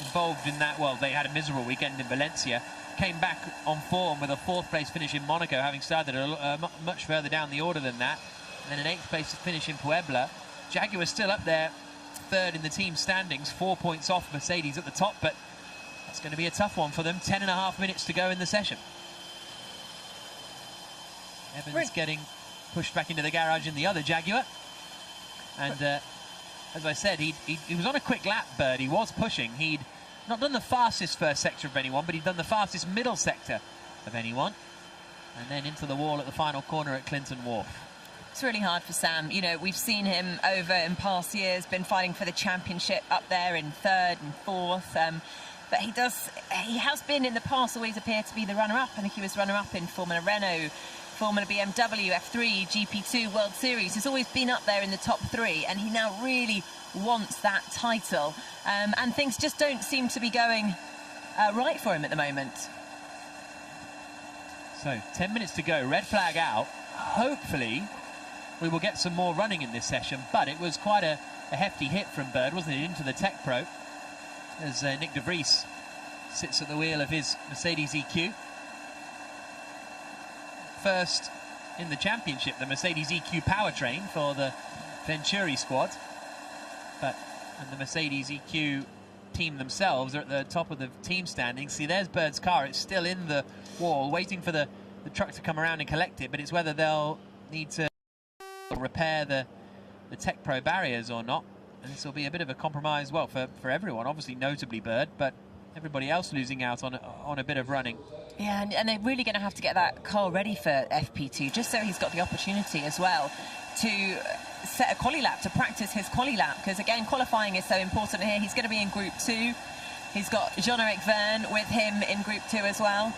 involved in that. Well, they had a miserable weekend in Valencia. Came back on form with a 4th place finish in Monaco, having started much further down the order than that. And then an 8th place finish in Puebla. Jaguar still up there, 3rd in the team standings, 4 points off Mercedes at the top, but that's going to be a tough one for them. 10.5 minutes to go in the session. Evans getting pushed back into the garage in the other Jaguar. And as I said, he was on a quick lap, Bird. He was pushing. He'd not done the fastest first sector of anyone, but he'd done the fastest middle sector of anyone. And then into the wall at the final corner at Clinton Wharf.
It's really hard for Sam. You know, we've seen him over in past years, been fighting for the championship up there in 3rd and 4th. But he has been in the past always appeared to be the runner-up. I think he was runner-up in Formula Renault, Formula BMW, F3, GP2, World Series. He's always been up there in the top 3, and he now really wants that title. And things just don't seem to be going right for him at the moment.
So 10 minutes to go, red flag out. Hopefully we will get some more running in this session, but it was quite a hefty hit from Bird, wasn't it, into the Tech Pro, as Nick de Vries sits at the wheel of his Mercedes EQ. First in the championship, the Mercedes EQ powertrain for the Venturi squad. And the Mercedes EQ team themselves are at the top of the team standings. See, there's Bird's car. It's still in the wall, waiting for the truck to come around and collect it, but it's whether they'll need to repair the Tech Pro barriers or not. And this will be a bit of a compromise, well, for everyone, obviously notably Bird, but everybody else losing out on a bit of running.
Yeah, and they're really going to have to get that car ready for FP2, just so he's got the opportunity as well to set a quali lap, to practice his quali lap, because again, qualifying is so important here. He's going to be in Group 2. He's got Jean-Eric Verne with him in Group 2 as well.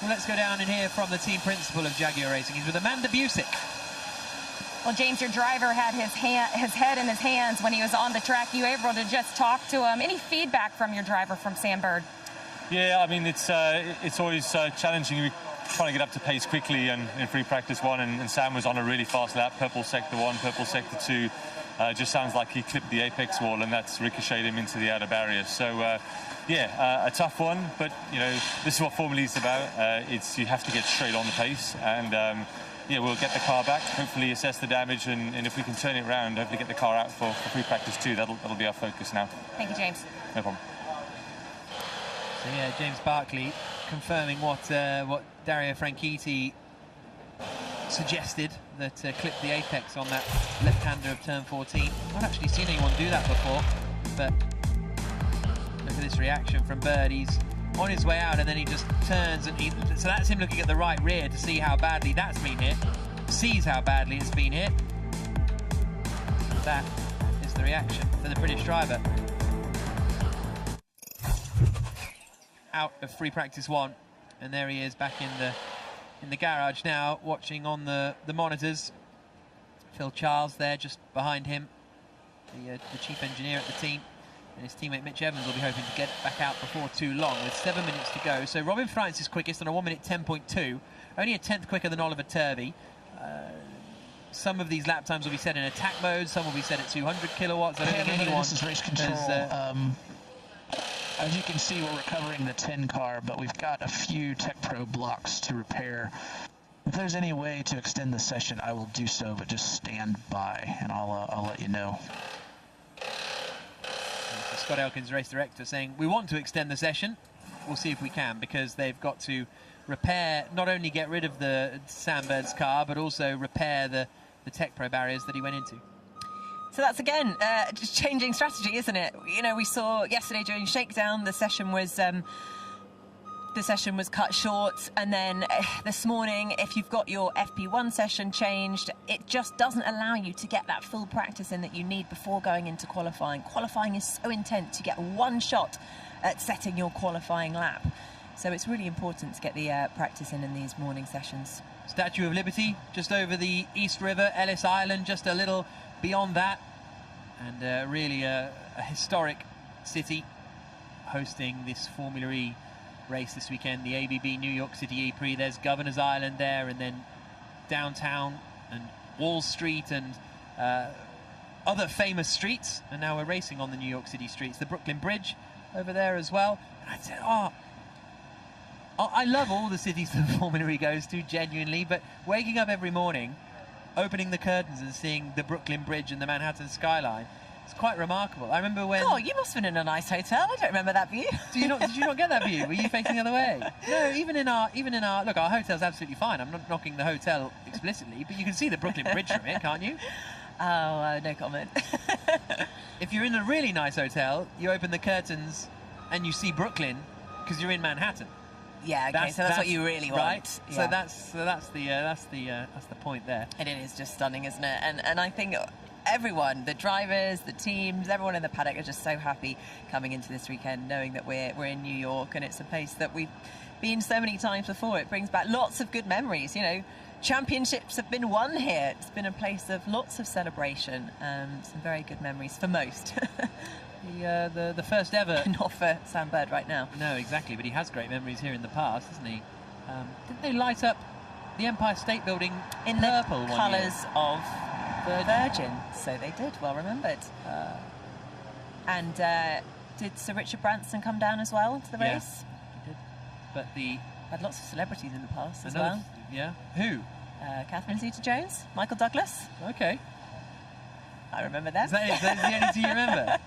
Well, let's go down and hear from the team principal of Jaguar Racing. He's with Amanda Busick.
Well, James, your driver had his head in his hands when he was on the track. You were able to just talk to him. Any feedback from your driver, from Sam Bird?
Yeah, I mean, it's always challenging. We're trying to get up to pace quickly in free practice 1, and Sam was on a really fast lap. Purple sector 1, purple sector 2. Just sounds like he clipped the apex wall, and that's ricocheted him into the outer barrier. So, yeah, a tough one, but, you know, this is what Formula E is about. You have to get straight on the pace, and yeah, we'll get the car back, hopefully assess the damage, and if we can turn it around, hopefully get the car out for free practice 2. That'll be our focus now.
Thank you, James.
No problem.
So yeah, James Barkley confirming what Dario Franchitti suggested, that clip the apex on that left-hander of turn 14. I've not actually seen anyone do that before, but look at this reaction from Bird. He's on his way out and then he just turns, and so that's him looking at the right rear to see how badly that's been hit, sees how badly it's been hit. That is the reaction for the British driver. Out of free practice 1, and there he is back in the garage now, watching on the monitors. Phil Charles there just behind him, the chief engineer at the team, and his teammate Mitch Evans will be hoping to get back out before too long, with 7 minutes to go. So Robin France is quickest on a 1 minute 10.2, only a tenth quicker than Oliver Turvey. Some of these lap times will be set in attack mode, some will be set at 200 kilowatts. I don't think anyone
this is race control. As you can see, we're recovering the 10 car, but we've got a few Tech Pro blocks to repair. If there's any way to extend the session, I will do so, but just stand by, and I'll let you know.
Scott Elkins, race director, saying we want to extend the session. We'll see if we can, because they've got to repair, not only get rid of the Sam Bird's car, but also repair the Tech Pro barriers that he went into.
So that's, again, just changing strategy, isn't it? You know, we saw yesterday during shakedown, the session was cut short, and then this morning, if you've got your FP1 session changed, it just doesn't allow you to get that full practice in that you need before going into qualifying. Qualifying is so intense. You get one shot at setting your qualifying lap. So it's really important to get the practice in these morning sessions.
Statue of Liberty just over the East River, Ellis Island just a little beyond that, and really a historic city hosting this Formula E race this weekend, the ABB New York City E-Prix. There's Governor's Island there, and then downtown and Wall Street and other famous streets, and now we're racing on the New York City streets. The Brooklyn Bridge over there as well. And I'd say, I love all the cities that Formula E goes to, genuinely, but waking up every morning, opening the curtains and seeing the Brooklyn Bridge and the Manhattan skyline, it's quite remarkable. I remember when...
Oh, you must have been in a nice hotel. I don't remember that view.
Did you not get that view? Were you facing the other way? No, even in our look, our hotel's absolutely fine. I'm not knocking the hotel explicitly, but you can see the Brooklyn Bridge from it, can't you?
Oh, no comment.
If you're in a really nice hotel, you open the curtains and you see Brooklyn because you're in Manhattan.
Yeah, okay, so that's what you really want.
Right? Yeah. So that's the point there.
And it is just stunning, isn't it? And I think everyone, the drivers, the teams, everyone in the paddock are just so happy coming into this weekend, knowing that we're in New York, and it's a place that we've been so many times before. It brings back lots of good memories. You know, championships have been won here. It's been a place of lots of celebration, some very good memories for most.
The first ever...
Not for Sam Bird right now.
No, exactly, but he has great memories here in the past, hasn't he? Didn't they light up the Empire State Building
in
purple
the colours of Virgin? So they did, well remembered. And did Sir Richard Branson come down as well to the race?
He did. But
had lots of celebrities in the past as well.
Yeah. Who?
Catherine Zeta-Jones, Michael Douglas.
Okay.
I remember that.
Those are the only two you remember?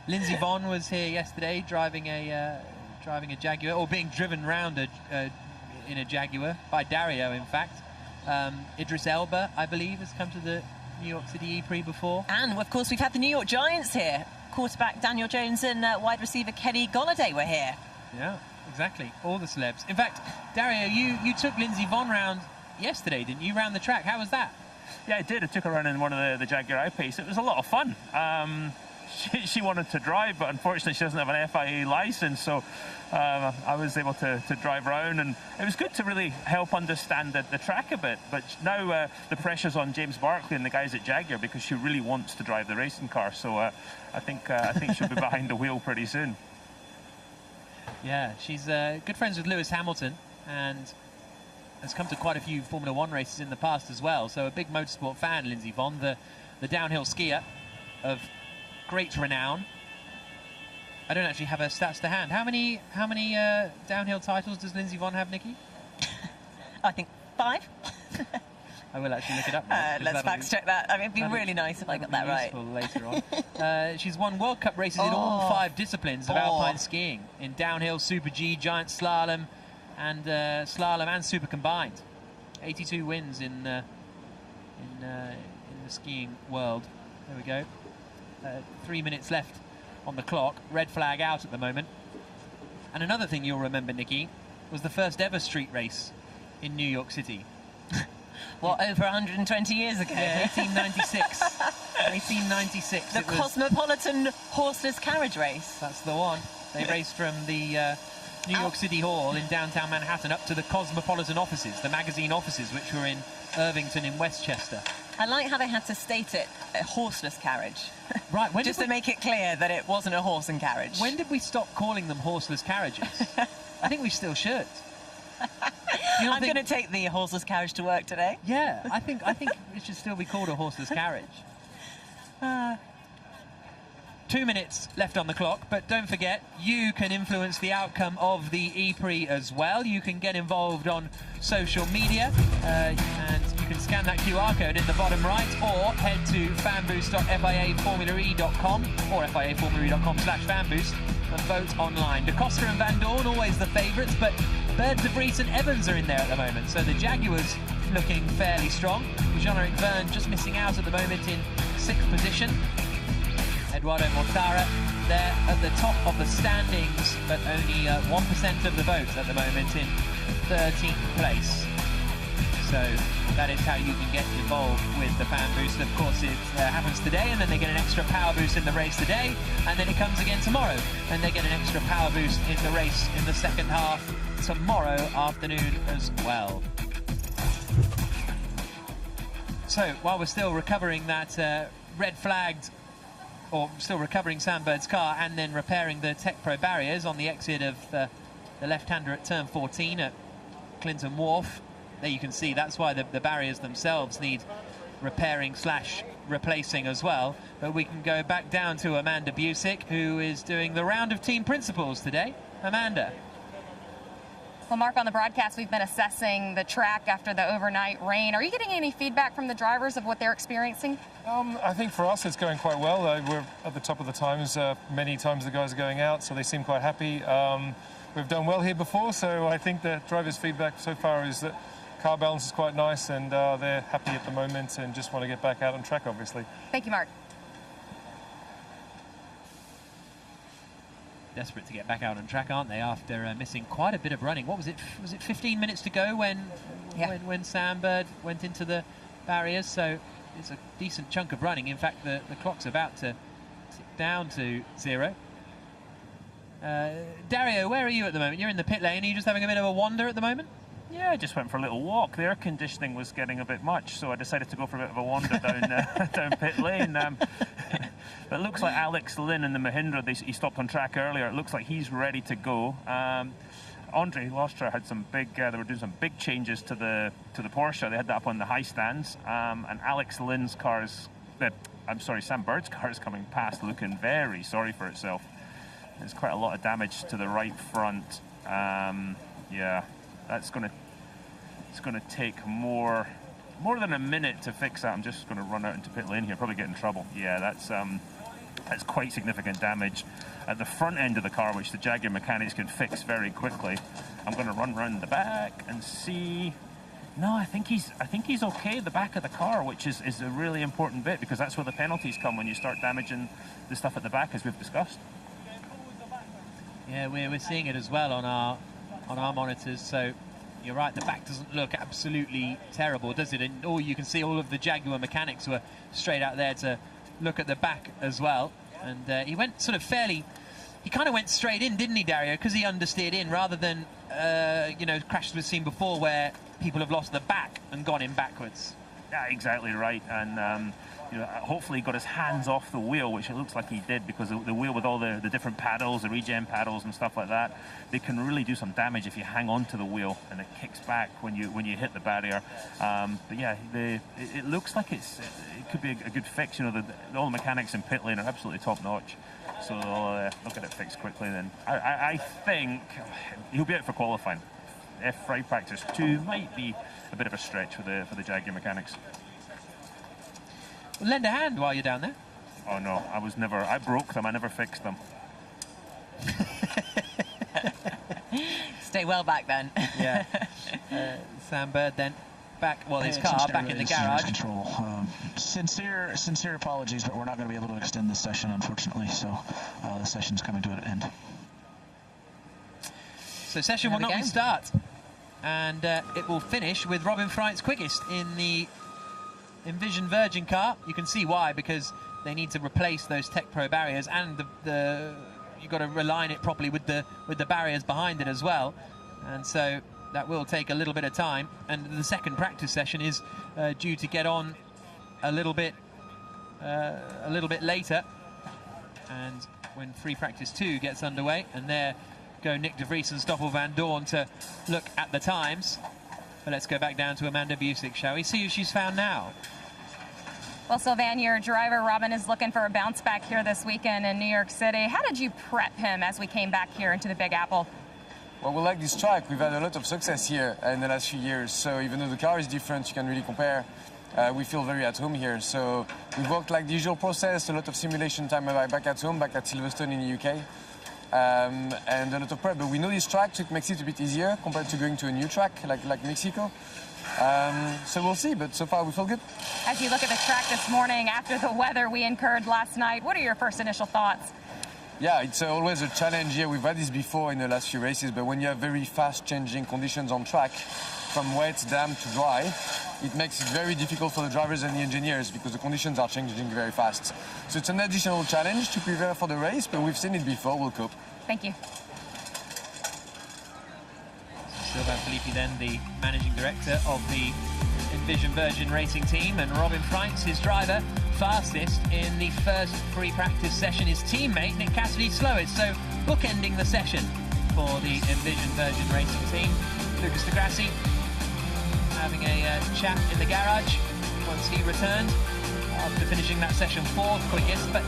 Lindsey Vonn was here yesterday driving a Jaguar, or being driven round in a Jaguar by Dario, in fact. Idris Elba, I believe, has come to the New York City E-Prix before.
And, of course, we've had the New York Giants here. Quarterback Daniel Jones and wide receiver Kenny Golladay were here.
Yeah, exactly. All the celebs. In fact, Dario, you took Lindsey Vonn round yesterday, didn't you, round the track? How was that?
Yeah, I did. I took her around in one of the Jaguar I-Pace. It was a lot of fun. She wanted to drive, but unfortunately she doesn't have an FIA license, so I was able to drive around, and it was good to really help understand the track a bit. But now the pressure's on James Barkley and the guys at Jaguar, because she really wants to drive the racing car, so I think she'll be behind the wheel pretty soon.
Yeah, she's good friends with Lewis Hamilton and has come to quite a few Formula One races in the past as well, so a big motorsport fan, Lindsey Vonn, the downhill skier of great renown. I don't actually have her stats to hand. How many downhill titles does Lindsey Vonn have, Nikki?
I think 5.
I will actually look it up now.
Let's fact check that. I mean, it'd be really nice if I got that right.
Later on. She's won World Cup races in all 5 disciplines of alpine skiing, in downhill, Super G, giant slalom, and super combined. 82 wins in the skiing world. There we go. 3 minutes left on the clock. Red flag out at the moment. And another thing you'll remember, Nikki, was the first ever street race in New York City.
What, over 120 years ago?
Yeah, 1896. 1896.
The Cosmopolitan Horseless Carriage Race.
That's the one. They raced from the New York City Hall in downtown Manhattan up to the Cosmopolitan offices, the magazine offices, which were in Irvington in Westchester.
I like how they had to state it a horseless carriage.
Right.
Just to make it clear that it wasn't a horse and carriage.
When did we stop calling them horseless carriages? I think we still should.
I'm going to take the horseless carriage to work today.
Yeah, I think it should still be called a horseless carriage. 2 minutes left on the clock, but don't forget, you can influence the outcome of the E-Prix as well. You can get involved on social media, and you can scan that QR code in the bottom right, or head to fanboost.fiaformulae.com or fiaformulae.com/fanboost and vote online. Da Costa and Van Dorn, always the favourites, but Birds of Reese and Evans are in there at the moment, so the Jaguars looking fairly strong. Jean-Eric Verne just missing out at the moment in 6th position. Eduardo Mortara there at the top of the standings, but only 1% of the votes at the moment in 13th place. So that is how you can get involved with the fan boost. Of course, it happens today, and then they get an extra power boost in the race today, and then it comes again tomorrow, and they get an extra power boost in the race in the second half tomorrow afternoon as well. So while we're still recovering that red flagged, or still recovering Sam Bird's car and then repairing the Tech Pro barriers on the exit of the left-hander at turn 14 at Clinton Wharf, there you can see that's why the barriers themselves need repairing / replacing as well. But we can go back down to Amanda Busick, who is doing the round of team principals today. Amanda.
Well, Mark, on the broadcast, we've been assessing the track after the overnight rain. Are you getting any feedback from the drivers of what they're experiencing?
I think for us it's going quite well. We're at the top of the times. Many times the guys are going out, so they seem quite happy. We've done well here before, so I think the drivers' feedback so far is that car balance is quite nice, and they're happy at the moment and just want to get back out on track, obviously.
Thank you, Mark.
Desperate to get back out on track, aren't they, after missing quite a bit of running? What was it? Was it 15 minutes to go when Sam Bird went into the barriers? So it's a decent chunk of running. In fact, the clock's about to tick down to 0. Dario, where are you at the moment? You're in the pit lane. Are you just having a bit of a wander at the moment?
Yeah, I just went for a little walk. The air conditioning was getting a bit much, so I decided to go for a bit of a wander down pit lane. But it looks like Alex Lynn in the Mahindra, he stopped on track earlier. It looks like he's ready to go. Andre Lostra had some big, they were doing some big changes to the Porsche. They had that up on the high stands. And Alex Lynn's car is, Sam Bird's car is coming past, looking very sorry for itself. There's quite a lot of damage to the right front. Yeah, it's going to take more more than a minute to fix that. I'm just going to run out into pit lane here, probably get in trouble. Yeah, that's quite significant damage at the front end of the car, which the Jaguar mechanics can fix very quickly. I'm going to run around the back and see. No, I think he's okay at the back of the car, which is a really important bit, because that's where the penalties come when you start damaging the stuff at the back, as we've discussed.
Yeah, we're seeing it as well on our monitors. So you're right, the back doesn't look absolutely terrible, does it? And you can see all of the Jaguar mechanics were straight out there to look at the back as well. And he went sort of he kind of went straight in, didn't he, Dario? Because he understeered in rather than, crashes we've seen before where people have lost the back and gone in backwards.
Yeah, exactly right. And hopefully he got his hands off the wheel, which it looks like he did, because the wheel with all the different paddles, the regen paddles and stuff like that, they can really do some damage if you hang on to the wheel and it kicks back when you hit the barrier. But yeah, it looks like it could be a good fix. All the mechanics in pit lane are absolutely top notch, so they'll get it fixed quickly. Then I think he'll be out for qualifying. F3 practice 2 might be a bit of a stretch for the Jaguar mechanics.
Well, lend a hand while you're down there.
Oh no, I broke them, I never fixed them.
Stay well back then.
Yeah. Sam Bird then back, his car back in the garage.
Control. Sincere apologies, but we're not going to be able to extend this session, unfortunately. So the session's coming to an end.
So session will not restart, and it will finish with Robin Freit's quickest in the Envision Virgin car. You can see why, because they need to replace those Tech Pro barriers, and you've got to align it properly with the barriers behind it as well, and so that will take a little bit of time. And the second practice session is due to get on a little bit later, and when free practice 2 gets underway, and there go Nick de Vries and Stoffel van Doorn to look at the times. But let's go back down to Amanda Busick, shall we? See who she's found now.
Well, Sylvain, your driver, Robin, is looking for a bounce back here this weekend in New York City. How did you prep him as we came back here into the Big Apple?
Well, we like this track. We've had a lot of success here in the last few years. So even though the car is different, you can really compare. We feel very at home here. So we've worked like the usual process, a lot of simulation time back at home, back at Silverstone in the UK. And a lot of prep, but we know this track, so it makes it a bit easier compared to going to a new track like Mexico. So we'll see, but so far we feel good.
As you look at the track this morning, after the weather we incurred last night, what are your first initial thoughts?
Yeah, it's always a challenge here. We've had this before in the last few races, but when you have very fast changing conditions on track, from wet, damp to dry, it makes it very difficult for the drivers and the engineers because the conditions are changing very fast. So it's an additional challenge to prepare for the race, but we've seen it before, we'll cope.
Thank you.
Sylvain Filippi then, the managing director of the Envision Virgin Racing team, and Robin Freit's his driver, fastest in the first free practice session. His teammate, Nick Cassidy, slowest, so bookending the session for the Envision Virgin Racing team. Lucas de Grassi having a chat in the garage once he returned after finishing that session 4th quickest, but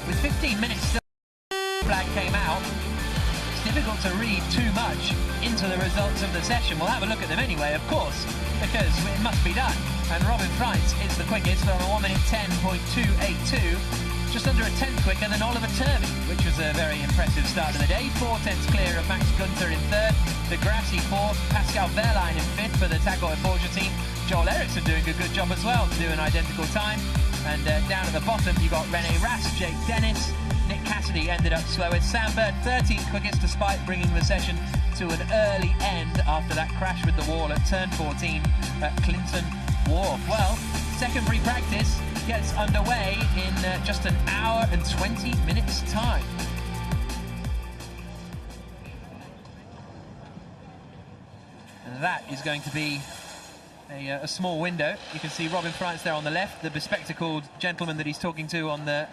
with 15 minutes still, flag came out. It's difficult to read too much into the results of the session. We'll have a look at them anyway, of course, because it must be done. And Robin Freit is the quickest on a 1 minute 10.282, just under a tenth quicker than Oliver Turvey, which was a very impressive start of the day. 4 tenths clear of Max Gunther in 3rd, de Grassi 4th, Pascal Wehrlein in 5th for the Tagore Forger team. Joel Eriksson doing a good job as well to do an identical time. And down at the bottom, you got René Rast, Jake Dennis, Nick Cassidy ended up slowest. Sam Bird 13th quickest, despite bringing the session to an early end after that crash with the wall at turn 14 at Clinton Wharf. Well, second free practice gets underway in just an hour and 20 minutes time. And that is going to be a small window. You can see Robin Freit's there on the left, the bespectacled gentleman that he's talking to on the...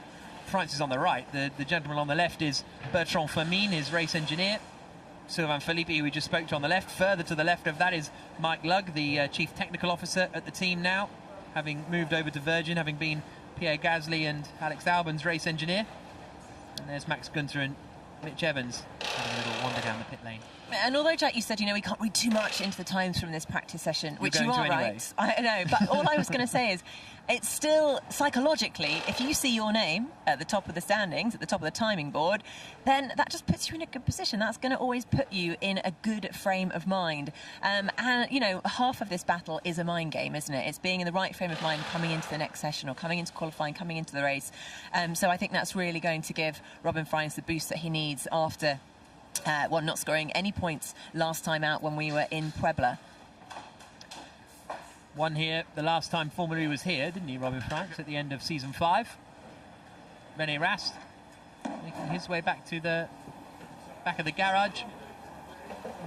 Freit's is on the right. The gentleman on the left is Bertrand Famine, his race engineer. Sylvain Filippi, who we just spoke to, on the left. Further to the left of that is Mike Lugg, the chief technical officer at the team now, having moved over to Virgin, having been Pierre Gasly and Alex Albon's race engineer. And there's Max Gunther and Mitch Evans having a little go down the pit lane.
And although, Jack, you said, you know, we can't read too much into the times from this practice session, which you are right. I know, but all I was going to say is it's still, psychologically, if you see your name at the top of the standings, at the top of the timing board, then that just puts you in a good position. That's going to always put you in a good frame of mind. And, you know, half of this battle is a mind game, isn't it? It's being in the right frame of mind coming into the next session or coming into qualifying, coming into the race. So I think that's really going to give Robin Freins the boost that he needs after well, not scoring any points last time out when we were in Puebla.
Won here the last time Formula E was here, didn't he, Robin Freins, at the end of season 5. René Rast making his way back to the back of the garage.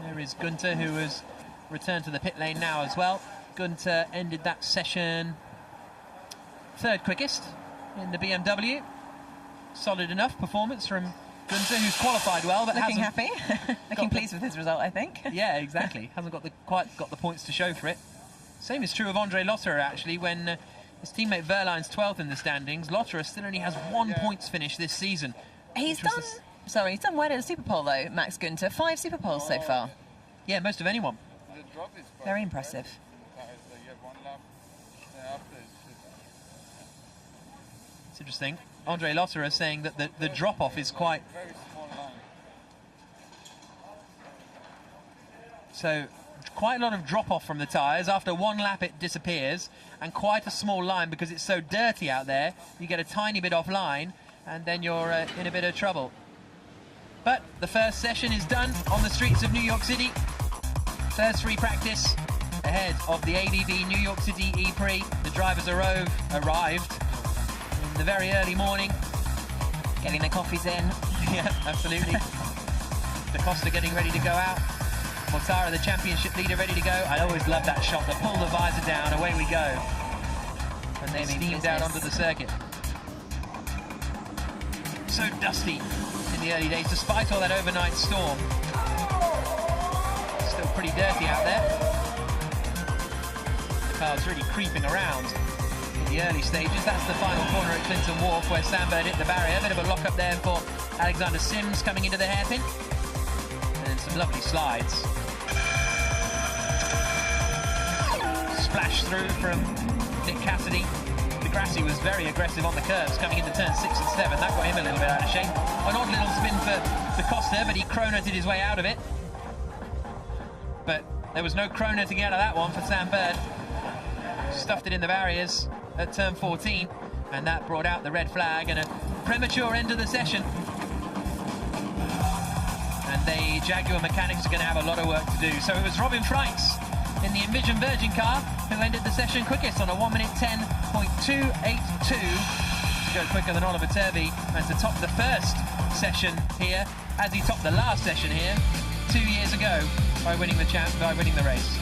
There is Gunther, who has returned to the pit lane now as well. Gunther ended that session 3rd quickest in the BMW. Solid enough performance from Gunther, who's qualified well, but
looking
hasn't
happy, looking pleased with his result, I think.
Yeah, exactly. Hasn't quite got the points to show for it. Same is true of Andre Lotterer, actually, when his teammate Verline's 12th in the standings. Lotterer still only has 1 points finish this season.
He's done well at the Superpole, though, Max Gunther. 5 Superpoles so far.
Yeah, most of anyone.
Very impressive.
It's interesting. Andre Lotterer saying that the drop-off is quite... So, quite a lot of drop-off from the tyres. After 1 lap it disappears, and quite a small line because it's so dirty out there. You get a tiny bit offline, and then you're in a bit of trouble. But the first session is done on the streets of New York City. First free practice ahead of the ABB New York City E-Prix. The drivers arrived in the very early morning.
Getting their coffees in.
Yeah, absolutely. Da Costa getting ready to go out. Mortara, the championship leader, ready to go. I always love that shot. They pull the visor down, away we go. And they steamed out onto the circuit. So dusty in the early days, despite all that overnight storm. Still pretty dirty out there. The car's really creeping around in the early stages. That's the final corner at Clinton Wharf where Sandberg hit the barrier. A bit of a lock-up there for Alexander Sims coming into the hairpin. And some lovely slides. Splash through from Nick Cassidy. Degrassi was very aggressive on the curves coming into turn 6 and 7. That got him a little bit out of shape. An odd little spin for Da Costa, but he chronoted his way out of it. But there was no chrono to get out of that one for Sam Bird. Stuffed it in the barriers at turn 14, and that brought out the red flag and a premature end of the session. And the Jaguar mechanics are going to have a lot of work to do. So it was Robin Freins in the Envision Virgin car who ended the session quickest on a 1:10.282 to go quicker than Oliver Turvey and to top the first session here as he topped the last session here 2 years ago by winning the race.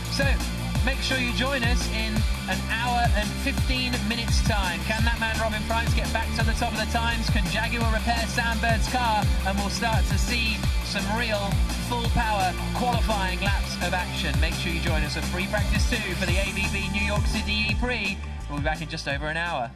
So make sure you join us in an hour and 15 minutes time. Can that man Robin Freins get back to the top of the times? Can Jaguar repair Sandberg's car? And we'll start to see some real full power qualifying laps of action. Make sure you join us at free practice 2 for the ABB New York City E-Prix. We'll be back in just over an hour.